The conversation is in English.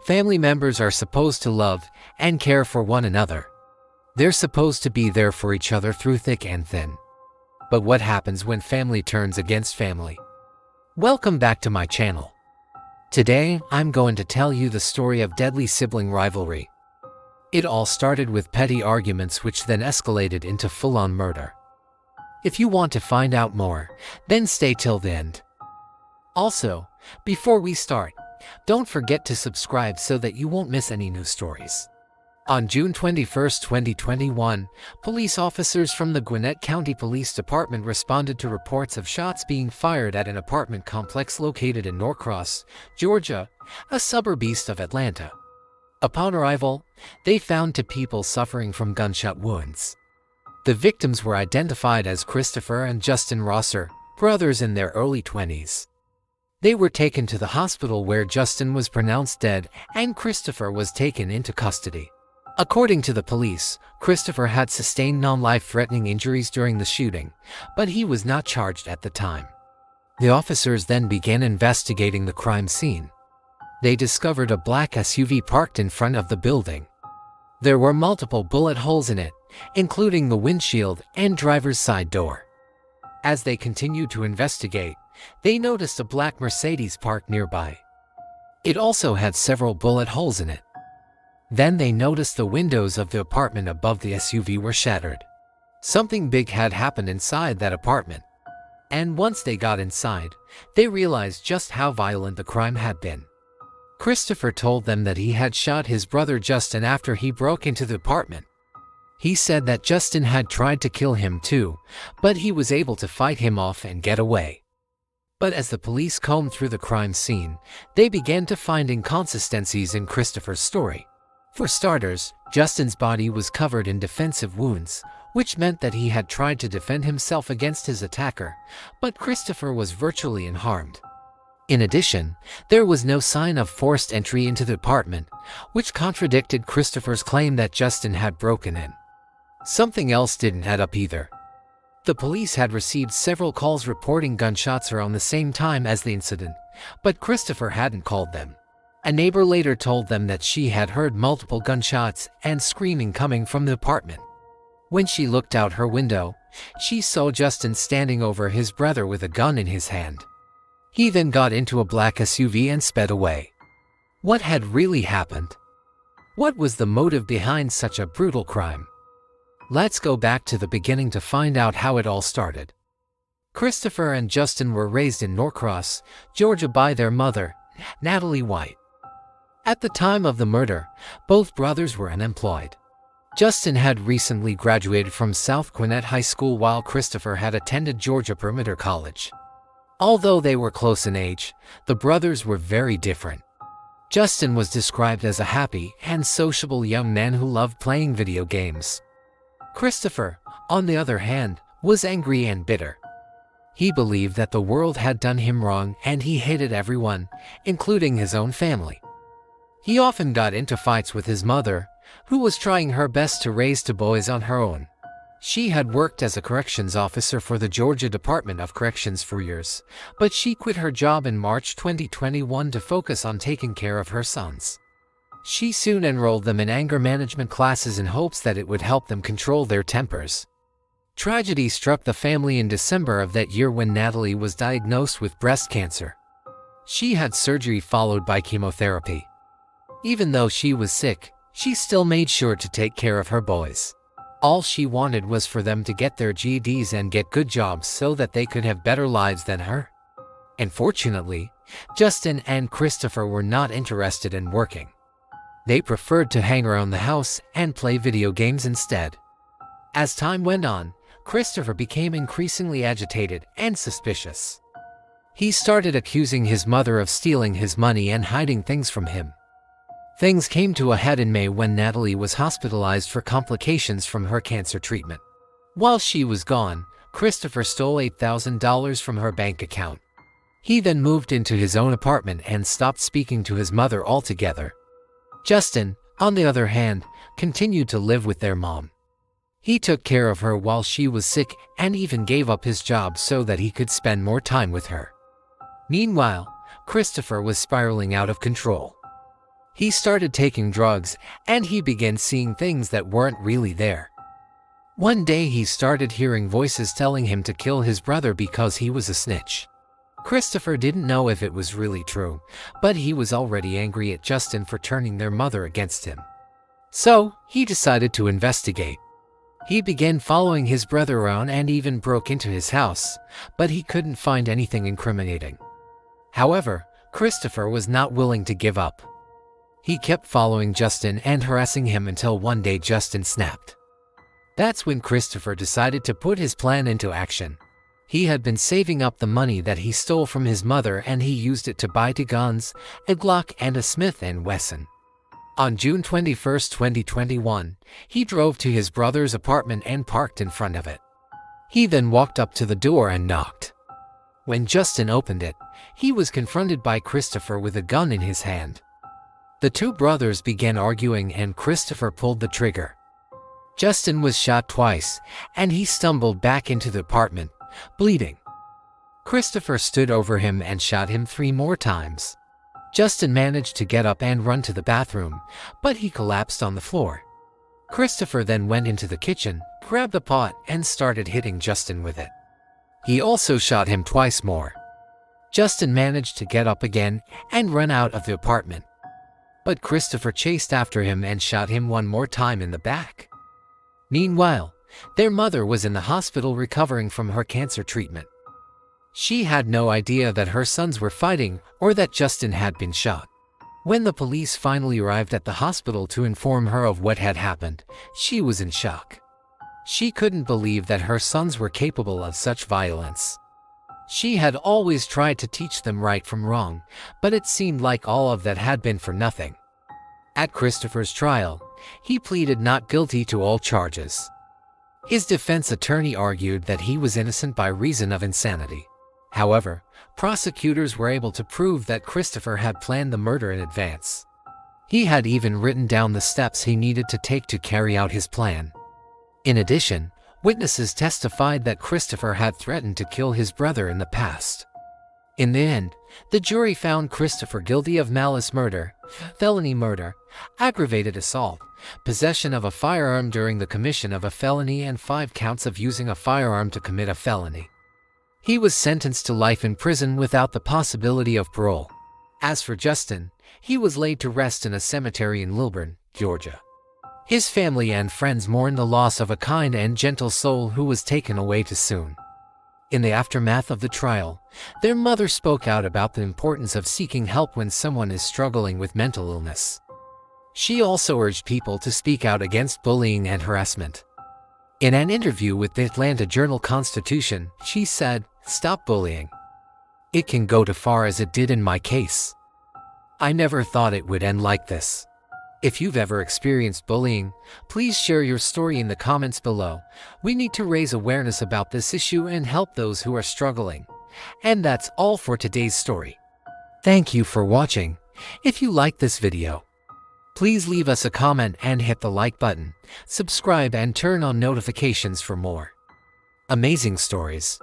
Family members are supposed to love and care for one another. They're supposed to be there for each other through thick and thin. But what happens when family turns against family? Welcome back to my channel. Today, I'm going to tell you the story of deadly sibling rivalry. It all started with petty arguments which then escalated into full-on murder. If you want to find out more, then stay till the end. Also, before we start, don't forget to subscribe so that you won't miss any new stories. On June 21, 2021, police officers from the Gwinnett County Police Department responded to reports of shots being fired at an apartment complex located in Norcross, Georgia, a suburb east of Atlanta. Upon arrival, they found two people suffering from gunshot wounds. The victims were identified as Christopher and Justin Rosser, brothers in their early 20s. They were taken to the hospital where Justin was pronounced dead and Christopher was taken into custody. According to the police, Christopher had sustained non-life-threatening injuries during the shooting, but he was not charged at the time. The officers then began investigating the crime scene. They discovered a black SUV parked in front of the building. There were multiple bullet holes in it, including the windshield and driver's side door. As they continued to investigate, they noticed a black Mercedes parked nearby. It also had several bullet holes in it. Then they noticed the windows of the apartment above the SUV were shattered. Something big had happened inside that apartment. And once they got inside, they realized just how violent the crime had been. Christopher told them that he had shot his brother Justin after he broke into the apartment. He said that Justin had tried to kill him too, but he was able to fight him off and get away. But as the police combed through the crime scene, they began to find inconsistencies in Christopher's story. For starters, Justin's body was covered in defensive wounds, which meant that he had tried to defend himself against his attacker, but Christopher was virtually unharmed. In addition, there was no sign of forced entry into the apartment, which contradicted Christopher's claim that Justin had broken in. Something else didn't add up either. The police had received several calls reporting gunshots around the same time as the incident, but Christopher hadn't called them. A neighbor later told them that she had heard multiple gunshots and screaming coming from the apartment. When she looked out her window, she saw Justin standing over his brother with a gun in his hand. He then got into a black SUV and sped away. What had really happened? What was the motive behind such a brutal crime? Let's go back to the beginning to find out how it all started. Christopher and Justin were raised in Norcross, Georgia by their mother, Natalie White. At the time of the murder, both brothers were unemployed. Justin had recently graduated from South Gwinnett High School while Christopher had attended Georgia Perimeter College. Although they were close in age, the brothers were very different. Justin was described as a happy and sociable young man who loved playing video games. Christopher, on the other hand, was angry and bitter. He believed that the world had done him wrong and he hated everyone, including his own family. He often got into fights with his mother, who was trying her best to raise two boys on her own. She had worked as a corrections officer for the Georgia Department of Corrections for years, but she quit her job in March 2021 to focus on taking care of her sons. She soon enrolled them in anger management classes in hopes that it would help them control their tempers. Tragedy struck the family in December of that year when Natalie was diagnosed with breast cancer. She had surgery followed by chemotherapy. Even though she was sick, she still made sure to take care of her boys. All she wanted was for them to get their GEDs and get good jobs so that they could have better lives than her. Unfortunately, Justin and Christopher were not interested in working. They preferred to hang around the house and play video games instead. As time went on, Christopher became increasingly agitated and suspicious. He started accusing his mother of stealing his money and hiding things from him. Things came to a head in May when Natalie was hospitalized for complications from her cancer treatment. While she was gone, Christopher stole $8,000 from her bank account. He then moved into his own apartment and stopped speaking to his mother altogether. Justin, on the other hand, continued to live with their mom. He took care of her while she was sick and even gave up his job so that he could spend more time with her. Meanwhile, Christopher was spiraling out of control. He started taking drugs, and he began seeing things that weren't really there. One day he started hearing voices telling him to kill his brother because he was a snitch. Christopher didn't know if it was really true, but he was already angry at Justin for turning their mother against him. So, he decided to investigate. He began following his brother around and even broke into his house, but he couldn't find anything incriminating. However, Christopher was not willing to give up. He kept following Justin and harassing him until one day Justin snapped. That's when Christopher decided to put his plan into action. He had been saving up the money that he stole from his mother and he used it to buy 2 guns, a Glock and a Smith & Wesson. On June 21, 2021, he drove to his brother's apartment and parked in front of it. He then walked up to the door and knocked. When Justin opened it, he was confronted by Christopher with a gun in his hand. The two brothers began arguing and Christopher pulled the trigger. Justin was shot twice, and he stumbled back into the apartment, bleeding. Christopher stood over him and shot him 3 more times. Justin managed to get up and run to the bathroom, but he collapsed on the floor. Christopher then went into the kitchen, grabbed a pot, and started hitting Justin with it. He also shot him twice more. Justin managed to get up again and run out of the apartment. But Christopher chased after him and shot him 1 more time in the back. Meanwhile, their mother was in the hospital recovering from her cancer treatment. She had no idea that her sons were fighting or that Justin had been shot. When the police finally arrived at the hospital to inform her of what had happened, she was in shock. She couldn't believe that her sons were capable of such violence. She had always tried to teach them right from wrong, but it seemed like all of that had been for nothing. At Christopher's trial, he pleaded not guilty to all charges. His defense attorney argued that he was innocent by reason of insanity. However, prosecutors were able to prove that Christopher had planned the murder in advance. He had even written down the steps he needed to take to carry out his plan. In addition, witnesses testified that Christopher had threatened to kill his brother in the past. In the end, the jury found Christopher guilty of malice murder, felony murder, aggravated assault, possession of a firearm during the commission of a felony, and 5 counts of using a firearm to commit a felony. He was sentenced to life in prison without the possibility of parole. As for Justin, he was laid to rest in a cemetery in Lilburn, Georgia. His family and friends mourned the loss of a kind and gentle soul who was taken away too soon. In the aftermath of the trial, their mother spoke out about the importance of seeking help when someone is struggling with mental illness. She also urged people to speak out against bullying and harassment. In an interview with the Atlanta Journal-Constitution, she said, "Stop bullying. It can go too far as it did in my case. I never thought it would end like this." If you've ever experienced bullying, please share your story in the comments below. We need to raise awareness about this issue and help those who are struggling. And that's all for today's story. Thank you for watching. If you liked this video, please leave us a comment and hit the like button, subscribe and turn on notifications for more amazing stories.